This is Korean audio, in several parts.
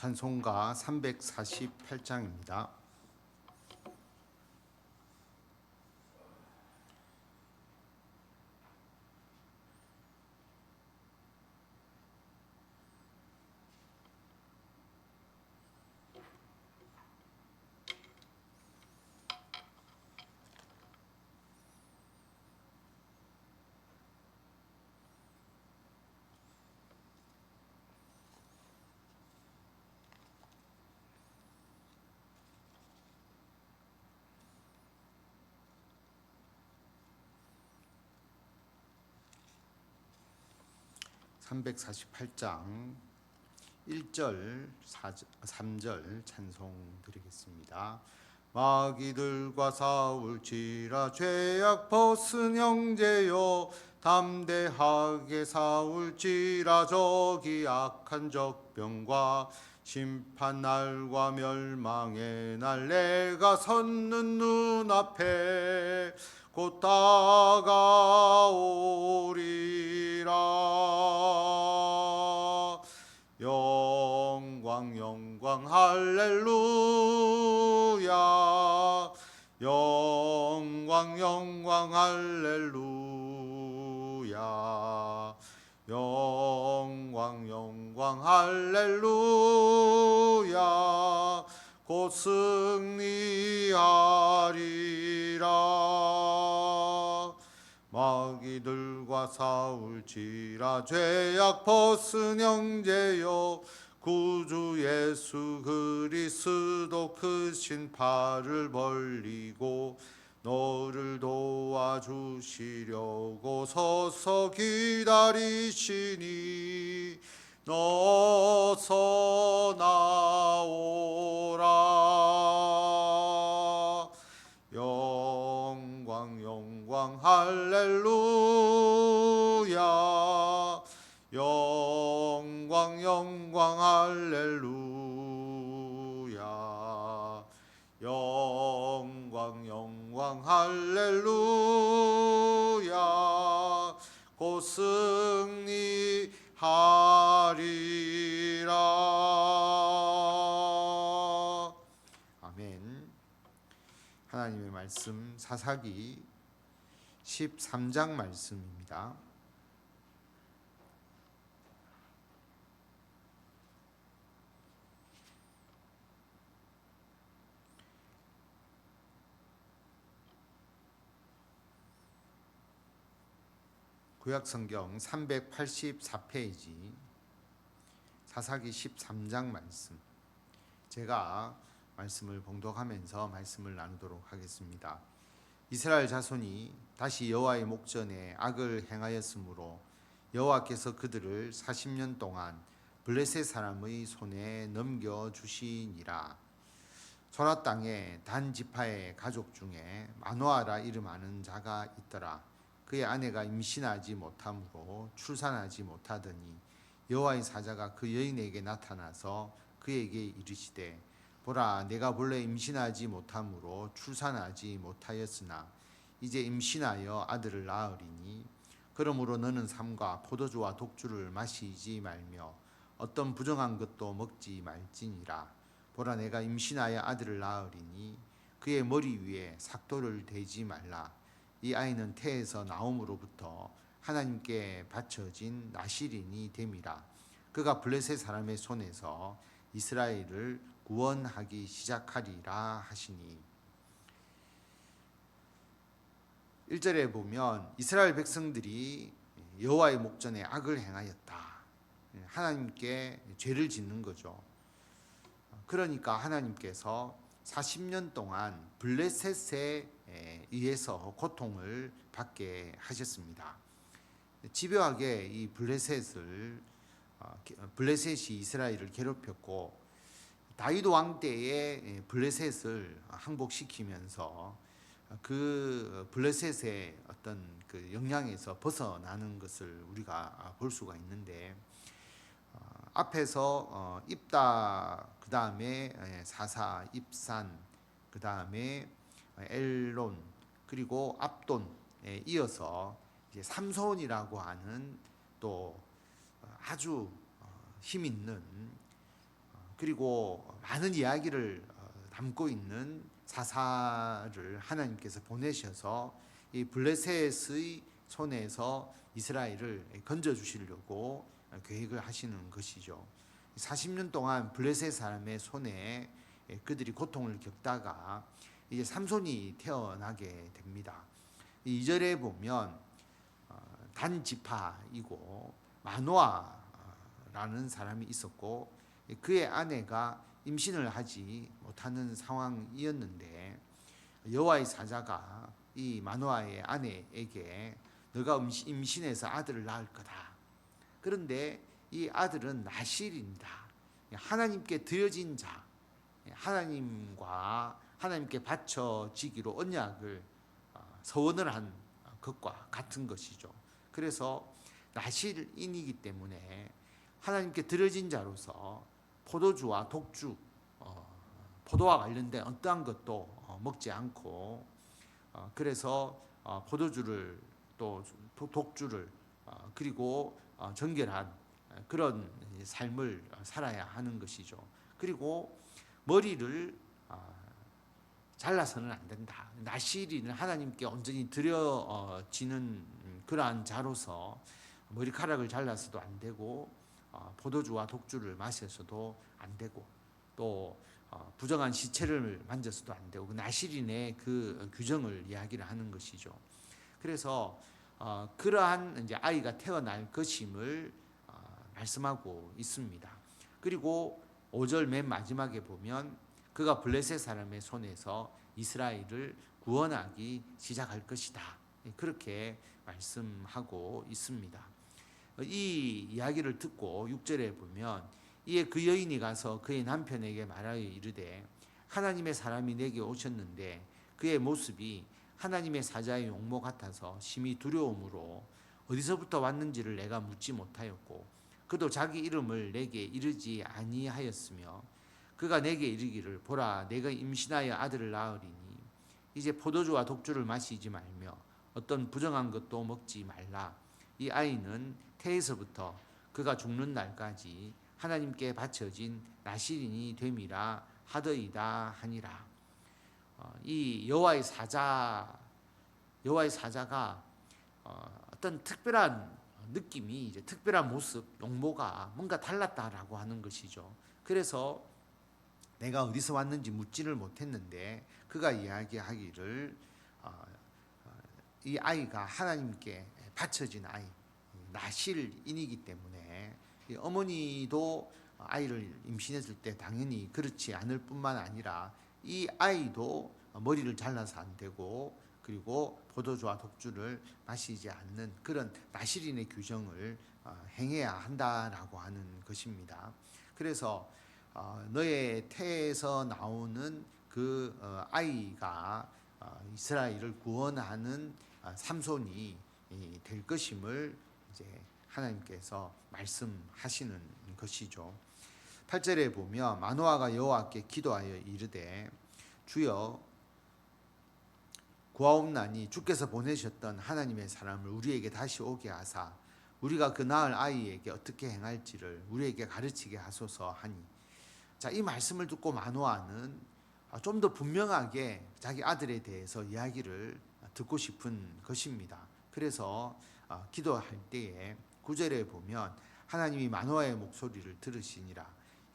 찬송가 348장입니다. (348장) 1절, 3절 찬송 드리겠습니다. 마귀들과 싸울지라 죄악 벗은 형제여, 담대하게 싸울지라 적이 악한 적병과 심판 날과 멸망의 날 내가 섰는 눈앞에 곧 다가오리라. 영광 영광 할렐루야. 영광 영광 할렐루야. 영광 영광 할렐루야. 곧 승리하리라. 마귀들과 싸울지라 죄악 벗은 형제여, 구주 예수 그리스도 크신 팔을 벌리고 너를 도와주시려고 서서 기다리시니 너서 나오라. 영광 영광 할렐루야. 영광 영광 할렐루야. 영광 영광 할렐루야. 곧 승리하리라. 아멘. 하나님의 말씀 사사기 13장 말씀입니다. 구약성경 384페이지 사사기 13장 말씀, 제가 말씀을 봉독하면서 말씀을 나누도록 하겠습니다. 이스라엘 자손이 다시 여호와의 목전에 악을 행하였으므로 여호와께서 그들을 40년 동안 블레셋 사람의 손에 넘겨주시니라. 소라 땅에 단 지파의 가족 중에 마노아라 이름하는 자가 있더라. 그의 아내가 임신하지 못하므로 출산하지 못하더니 여호와의 사자가 그 여인에게 나타나서 그에게 이르시되, 보라, 내가 본래 임신하지 못하므로 출산하지 못하였으나 이제 임신하여 아들을 낳으리니 그러므로 너는 삼가 포도주와 독주를 마시지 말며 어떤 부정한 것도 먹지 말지니라. 보라, 내가 임신하여 아들을 낳으리니 그의 머리 위에 삭도를 대지 말라. 이 아이는 태에서 나옴으로부터 하나님께 바쳐진 나실인이 됨이라. 그가 블레셋 사람의 손에서 이스라엘을 구원하기 시작하리라 하시니. 1절에 보면 이스라엘 백성들이 여호와의 목전에 악을 행하였다. 하나님께 죄를 짓는 거죠. 그러니까 하나님께서 40년 동안 블레셋에 의해서 고통을 받게 하셨습니다. 집요하게 이 블레셋이 이스라엘을 괴롭혔고, 다윗 왕 때에 블레셋을 항복시키면서 그 블레셋의 어떤 그 영향에서 벗어나는 것을 우리가 볼 수가 있는데, 앞에서 입다, 그 다음에 사사, 입산, 그 다음에 엘론, 그리고 압돈에 이어서 이제 삼손이라고 하는 또 아주 힘 있는 그리고 많은 이야기를 담고 있는 사사를 하나님께서 보내셔서 이 블레셋의 손에서 이스라엘을 건져 주시려고 계획을 하시는 것이죠. 40년 동안 블레셋 사람의 손에 그들이 고통을 겪다가 이제 삼손이 태어나게 됩니다. 2절에 보면 단 지파이고 마노아라는 사람이 있었고 그의 아내가 임신을 하지 못하는 상황이었는데 여호와의 사자가 이 마노아의 아내에게 너가 임신해서 아들을 낳을 거다. 그런데 이 아들은 나실입니다. 하나님께 드려진 자, 하나님께 바쳐지기로 언약을 서원을 한 것과 같은 것이죠. 그래서 나실인이기 때문에 하나님께 드려진 자로서 포도주와 독주, 포도와 관련된 어떠한 것도 먹지 않고 그래서 포도주를 또 독주를 그리고 정결한 그런 삶을 살아야 하는 것이죠. 그리고 머리를 잘라서는 안 된다. 나실인은 하나님께 온전히 드려지는 그러한 자로서 머리카락을 잘라서도 안 되고 포도주와 독주를 마셔서도 안 되고 또 부정한 시체를 만져서도 안 되고 그 나실인의 그 규정을 이야기를 하는 것이죠. 그래서 그러한 이제 아이가 태어날 것임을 말씀하고 있습니다. 그리고 5절 맨 마지막에 보면 그가 블레셋 사람의 손에서 이스라엘을 구원하기 시작할 것이다. 그렇게 말씀하고 있습니다. 이 이야기를 듣고 6절에 보면 이에 그 여인이 가서 그의 남편에게 말하여 이르되 하나님의 사람이 내게 오셨는데 그의 모습이 하나님의 사자의 용모 같아서 심히 두려움으로 어디서부터 왔는지를 내가 묻지 못하였고 그도 자기 이름을 내게 이르지 아니하였으며 그가 내게 이르기를 보라 내가 임신하여 아들을 낳으리니 이제 포도주와 독주를 마시지 말며 어떤 부정한 것도 먹지 말라. 이 아이는 태에서부터 그가 죽는 날까지 하나님께 바쳐진 나실인이 됨이라 하더이다 하니라. 이 여호와의 사자가 어떤 특별한 느낌이 이제 특별한 모습, 용모가 뭔가 달랐다라고 하는 것이죠. 그래서 내가 어디서 왔는지 묻지를 못했는데 그가 이야기하기를 이 아이가 하나님께 바쳐진 아이, 나실인이기 때문에 어머니도 아이를 임신했을 때 당연히 그렇지 않을 뿐만 아니라 이 아이도 머리를 잘라서 안 되고 그리고 포도주와 독주를 마시지 않는 그런 나실인의 규정을 행해야 한다라고 하는 것입니다. 그래서 너의 태에서 나오는 그 아이가 이스라엘을 구원하는 삼손이 될 것임을 이제 하나님께서 말씀하시는 것이죠. 8절에 보면 마노아가 여호와께 기도하여 이르되 주여 구하옵나니 주께서 보내셨던 하나님의 사람을 우리에게 다시 오게 하사 우리가 그 낳을 아이에게 어떻게 행할지를 우리에게 가르치게 하소서 하니 자, 이 말씀을 듣고 마노아는 좀 더 분명하게 자기 아들에 대해서 이야기를 듣고 싶은 것입니다. 그래서 기도할 때에 9절에 보면 하나님이 마노아의 목소리를 들으시니라.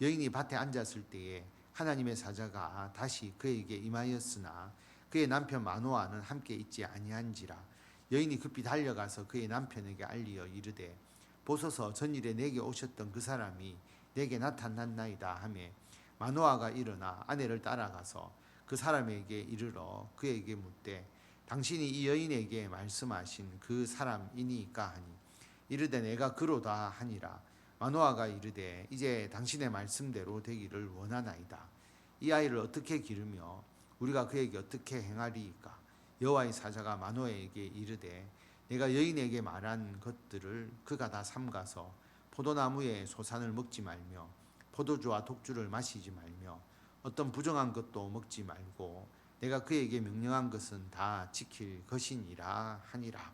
여인이 밭에 앉았을 때에 하나님의 사자가 다시 그에게 임하였으나 그의 남편 마노아는 함께 있지 아니한지라. 여인이 급히 달려가서 그의 남편에게 알리어 이르되 보소서 전일에 내게 오셨던 그 사람이 내게 나타났나이다 하매 마노아가 일어나 아내를 따라가서 그 사람에게 이르러 그에게 묻되 당신이 이 여인에게 말씀하신 그 사람이니까 하니 이르되 내가 그로다 하니라. 마노아가 이르되 이제 당신의 말씀대로 되기를 원하나이다. 이 아이를 어떻게 기르며 우리가 그에게 어떻게 행하리이까. 여호와의 사자가 마노아에게 이르되 내가 여인에게 말한 것들을 그가 다 삼가서 포도나무의 소산을 먹지 말며 포도주와 독주를 마시지 말며 어떤 부정한 것도 먹지 말고 내가 그에게 명령한 것은 다 지킬 것이니라 하니라.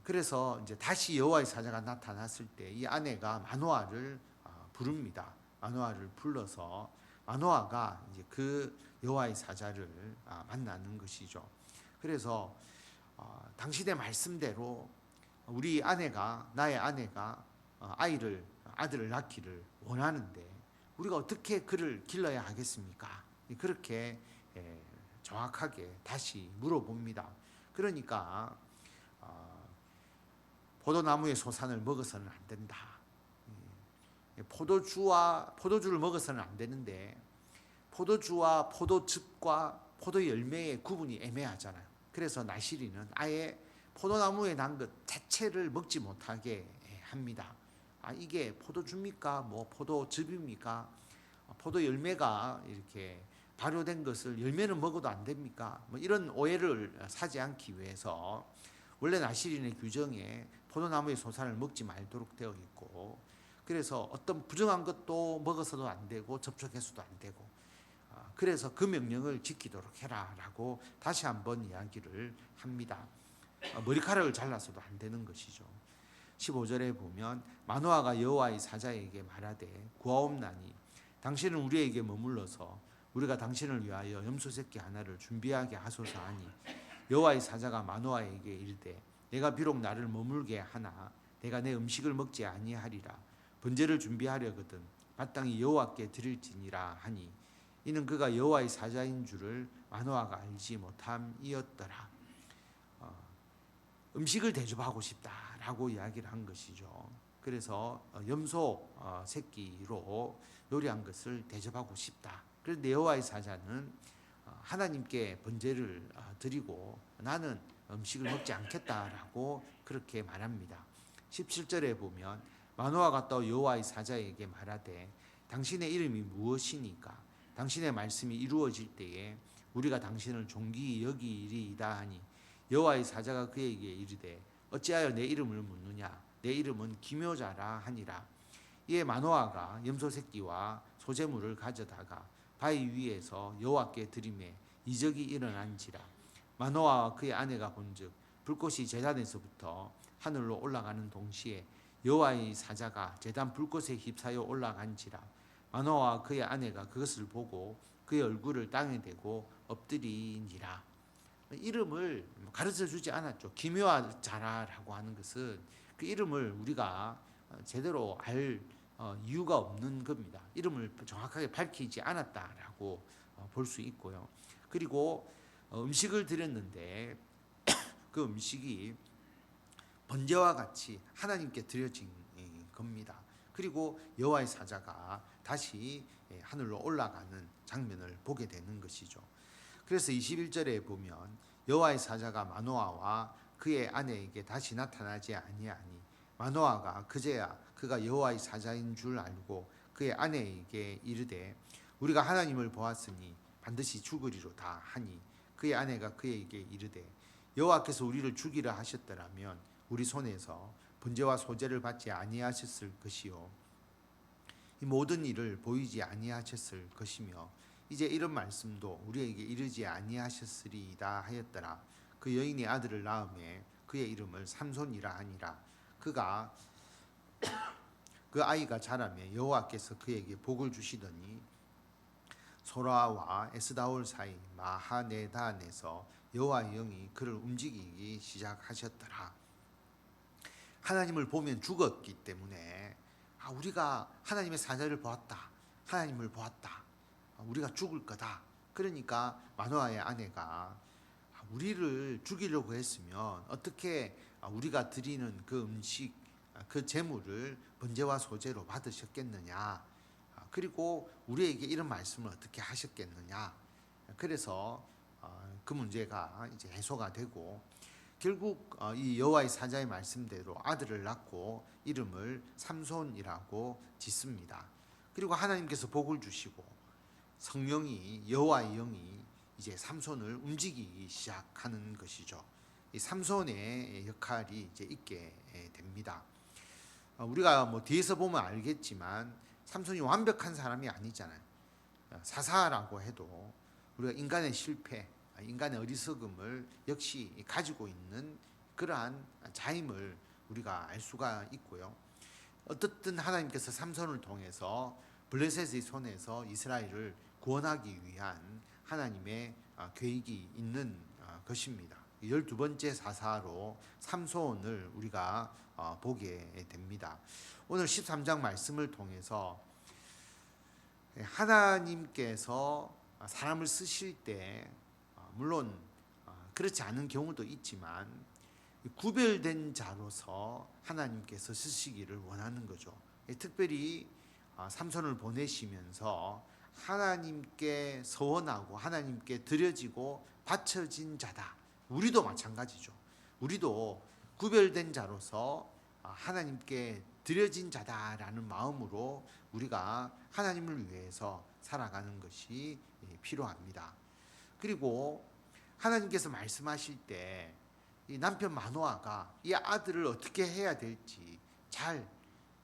그래서 이제 다시 여호와의 사자가 나타났을 때 이 아내가 마노아를 부릅니다. 마노아를 불러서 마노아가 이제 그 여호와의 사자를 만나는 것이죠. 그래서 당신의 말씀대로 우리 나의 아내가 아들을 낳기를 원하는데 우리가 어떻게 그를 길러야 하겠습니까? 그렇게 정확하게 다시 물어봅니다. 그러니까 포도나무의 소산을 먹어서는 안 된다. 포도주를 먹어서는 안 되는데 포도주와 포도즙과 포도 열매의 구분이 애매하잖아요. 그래서 나시린은 아예 포도나무에 난 것 자체를 먹지 못하게 합니다. 이게 포도주입니까? 뭐 포도즙입니까? 포도 열매가 이렇게 발효된 것을 열매는 먹어도 안 됩니까? 뭐 이런 오해를 사지 않기 위해서 원래 나시린의 규정에 포도나무의 소산을 먹지 말도록 되어 있고, 그래서 어떤 부정한 것도 먹어서도 안 되고 접촉해서도 안 되고, 그래서 그 명령을 지키도록 해라라고 다시 한번 이야기를 합니다. 머리카락을 잘라서도 안 되는 것이죠. 15절에 보면 마노아가 여호와의 사자에게 말하되 구하옵나니 당신은 우리에게 머물러서 우리가 당신을 위하여 염소 새끼 하나를 준비하게 하소서 하니, 여호와의 사자가 마노아에게 이르되 내가 비록 나를 머물게 하나 내가 내 음식을 먹지 아니하리라. 번제를 준비하려거든 마땅히 여호와께 드릴지니라 하니, 이는 그가 여호와의 사자인 줄을 마노아가 알지 못함이었더라. 음식을 대접하고 싶다라고 이야기를 한 것이죠. 그래서 염소 새끼로 요리한 것을 대접하고 싶다. 그런데 여호와의 사자는 하나님께 번제를 드리고 나는 음식을 먹지 않겠다라고 그렇게 말합니다. 17절에 보면 마노아가 또 여호와의 사자에게 말하되 당신의 이름이 무엇이니까 당신의 말씀이 이루어질 때에 우리가 당신을 존귀히 여기리이다 하니, 여호와의 사자가 그에게 이르되 어찌하여 내 이름을 묻느냐? 내 이름은 기묘자라 하니라. 이에 마노아가 염소 새끼와 소재물을 가져다가 바위 위에서 여호와께 드리매 이적이 일어난지라. 마노아와 그의 아내가 본즉 불꽃이 제단에서부터 하늘로 올라가는 동시에 여호와의 사자가 제단 불꽃에 휩싸여 올라간지라. 마노아와 그의 아내가 그것을 보고 그의 얼굴을 땅에 대고 엎드리니라. 이름을 가르쳐 주지 않았죠. 기묘자라고 하는 것은 그 이름을 우리가 제대로 알 이유가 없는 겁니다. 이름을 정확하게 밝히지 않았다라고 볼 수 있고요. 그리고 음식을 드렸는데 그 음식이 번제와 같이 하나님께 드려진 겁니다. 그리고 여호와의 사자가 다시 하늘로 올라가는 장면을 보게 되는 것이죠. 그래서 21절에 보면 여호와의 사자가 마노아와 그의 아내에게 다시 나타나지 아니하니 마노아가 그제야 그가 여호와의 사자인 줄 알고 그의 아내에게 이르되 우리가 하나님을 보았으니 반드시 죽으리로다 하니, 그의 아내가 그에게 이르되 여호와께서 우리를 죽이려 하셨더라면 우리 손에서 번제와 소제를 받지 아니하셨을 것이요 이 모든 일을 보이지 아니하셨을 것이며 이제 이런 말씀도 우리에게 이르지 아니하셨으리이다 하였더라. 그 여인의 아들을 낳음에 그의 이름을 삼손이라 하니라. 그가 그 아이가 자라매 여호와께서 그에게 복을 주시더니 소라와 에스다올 사이 마하네단에서 여호와의 영이 그를 움직이기 시작하셨더라. 하나님을 보면 죽었기 때문에 우리가 하나님의 사자를 보았다. 하나님을 보았다. 우리가 죽을 거다. 그러니까 마노아의 아내가 우리를 죽이려고 했으면 어떻게 우리가 드리는 그 음식, 그 제물을 번제와 소제로 받으셨겠느냐. 그리고 우리에게 이런 말씀을 어떻게 하셨겠느냐. 그래서 그 문제가 이제 해소가 되고 결국 이 여호와의 사자의 말씀대로 아들을 낳고 이름을 삼손이라고 짓습니다. 그리고 하나님께서 복을 주시고 성령이 여호와의 영이 이제 삼손을 움직이기 시작하는 것이죠. 이 삼손의 역할이 이제 있게 됩니다. 우리가 뭐 뒤에서 보면 알겠지만 삼손이 완벽한 사람이 아니잖아요. 사사라고 해도 우리가 인간의 실패, 인간의 어리석음을 역시 가지고 있는 그러한 자임을 우리가 알 수가 있고요. 어떻든 하나님께서 삼손을 통해서 블레셋의 손에서 이스라엘을 구원하기 위한 하나님의 계획이 있는 것입니다. 12번째 사사로 삼손을 우리가 보게 됩니다. 오늘 13장 말씀을 통해서 하나님께서 사람을 쓰실 때 물론 그렇지 않은 경우도 있지만 구별된 자로서 하나님께서 쓰시기를 원하는 거죠. 특별히 삼손을 보내시면서 하나님께 서원하고 하나님께 드려지고 바쳐진 자다. 우리도 마찬가지죠. 우리도 구별된 자로서 하나님께 드려진 자다라는 마음으로 우리가 하나님을 위해서 살아가는 것이 필요합니다. 그리고 하나님께서 말씀하실 때 이 남편 마노아가 이 아들을 어떻게 해야 될지 잘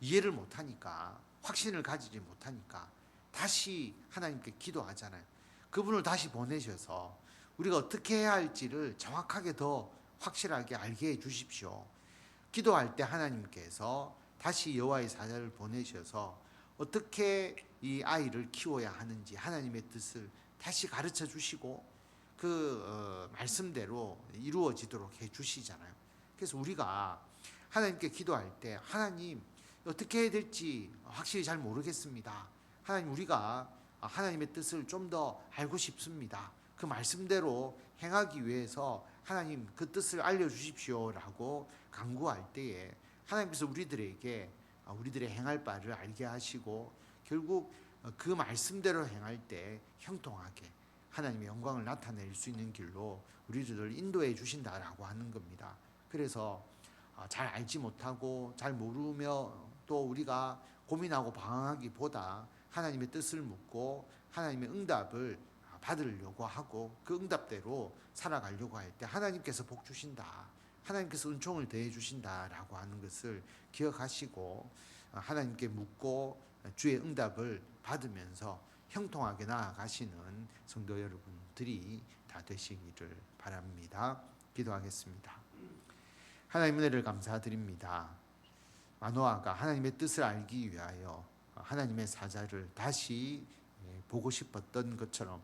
이해를 못하니까, 확신을 가지지 못하니까 다시 하나님께 기도하잖아요. 그분을 다시 보내셔서 우리가 어떻게 해야 할지를 정확하게 더 확실하게 알게 해 주십시오. 기도할 때 하나님께서 다시 여호와의 사자를 보내셔서 어떻게 이 아이를 키워야 하는지 하나님의 뜻을 다시 가르쳐 주시고 그 말씀대로 이루어지도록 해 주시잖아요. 그래서 우리가 하나님께 기도할 때 하나님 어떻게 해야 될지 확실히 잘 모르겠습니다. 하나님 우리가 하나님의 뜻을 좀 더 알고 싶습니다. 그 말씀대로 행하기 위해서 하나님 그 뜻을 알려주십시오라고 간구할 때에 하나님께서 우리들에게 우리들의 행할 바를 알게 하시고 결국 그 말씀대로 행할 때 형통하게 하나님의 영광을 나타낼 수 있는 길로 우리들을 인도해 주신다라고 하는 겁니다. 그래서 잘 알지 못하고 잘 모르며 또 우리가 고민하고 방황하기보다 하나님의 뜻을 묻고 하나님의 응답을 받으려고 하고 그 응답대로 살아가려고 할 때 하나님께서 복 주신다, 하나님께서 은총을 더해 주신다라고 하는 것을 기억하시고 하나님께 묻고 주의 응답을 받으면서 형통하게 나아가시는 성도 여러분들이 다 되시기를 바랍니다. 기도하겠습니다. 하나님 은혜를 감사드립니다. 마노아가 하나님의 뜻을 알기 위하여 하나님의 사자를 다시 보고 싶었던 것처럼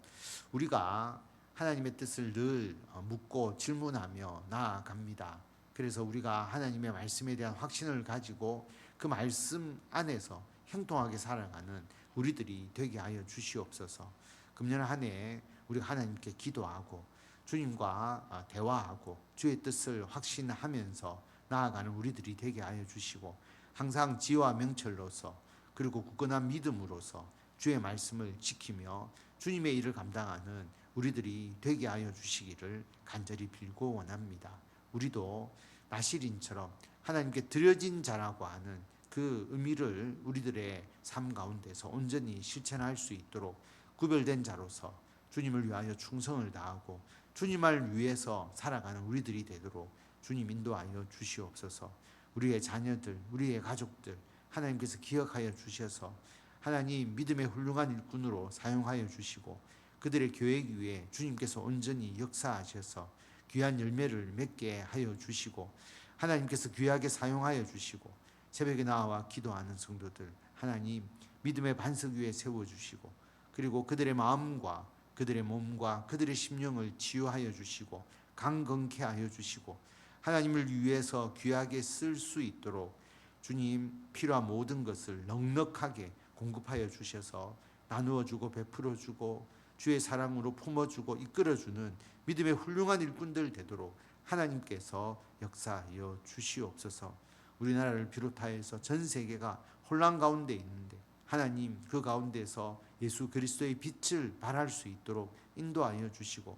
우리가 하나님의 뜻을 늘 묻고 질문하며 나아갑니다. 그래서 우리가 하나님의 말씀에 대한 확신을 가지고 그 말씀 안에서 형통하게 살아가는 우리들이 되게 하여 주시옵소서. 금년 한 해 우리가 하나님께 기도하고 주님과 대화하고 주의 뜻을 확신하면서 나아가는 우리들이 되게 하여 주시고 항상 지혜와 명철로서 그리고 굳건한 믿음으로서 주의 말씀을 지키며 주님의 일을 감당하는 우리들이 되게 하여 주시기를 간절히 빌고 원합니다. 우리도 나실인처럼 하나님께 드려진 자라고 하는 그 의미를 우리들의 삶 가운데서 온전히 실천할 수 있도록 구별된 자로서 주님을 위하여 충성을 다하고 주님을 위해서 살아가는 우리들이 되도록 주님 인도하여 주시옵소서. 우리의 자녀들, 우리의 가족들 하나님께서 기억하여 주셔서 하나님 믿음의 훌륭한 일꾼으로 사용하여 주시고 그들의 교회 위에 주님께서 온전히 역사하셔서 귀한 열매를 맺게 하여 주시고 하나님께서 귀하게 사용하여 주시고 새벽에 나와 기도하는 성도들 하나님 믿음의 반석 위에 세워주시고 그리고 그들의 마음과 그들의 몸과 그들의 심령을 치유하여 주시고 강건케 하여 주시고 하나님을 위해서 귀하게 쓸 수 있도록 주님 필요한 모든 것을 넉넉하게 공급하여 주셔서 나누어 주고 베풀어 주고 주의 사랑으로 품어주고 이끌어주는 믿음의 훌륭한 일꾼들 되도록 하나님께서 역사하여 주시옵소서. 우리나라를 비롯하여서 전 세계가 혼란 가운데 있는데 하나님 그 가운데서 예수 그리스도의 빛을 발할 수 있도록 인도하여 주시고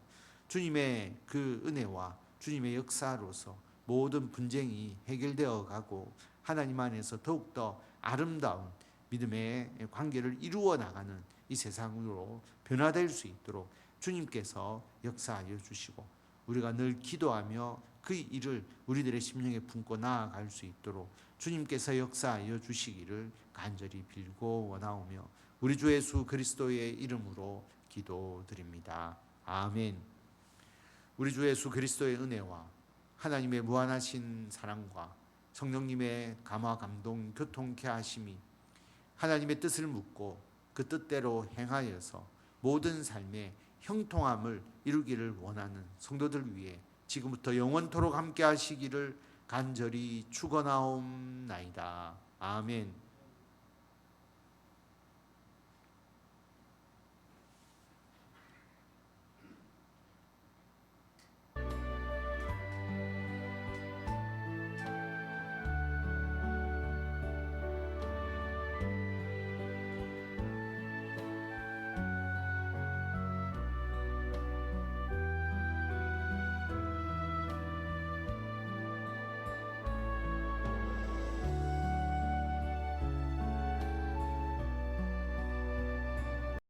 주님의 그 은혜와 주님의 역사로서 모든 분쟁이 해결되어 가고 하나님 안에서 더욱더 아름다운 믿음의 관계를 이루어 나가는 이 세상으로 변화될 수 있도록 주님께서 역사하여 주시고 우리가 늘 기도하며 그 일을 우리들의 심령에 품고 나아갈 수 있도록 주님께서 역사하여 주시기를 간절히 빌고 원하오며 우리 주 예수 그리스도의 이름으로 기도드립니다. 아멘. 우리 주 예수 그리스도의 은혜와 하나님의 무한하신 사랑과 성령님의 감화 감동 교통케 하심이 하나님의 뜻을 묻고 그 뜻대로 행하여서 모든 삶에 형통함을 이루기를 원하는 성도들 위해 지금부터 영원토록 함께 하시기를 간절히 축원하옵나이다. 아멘.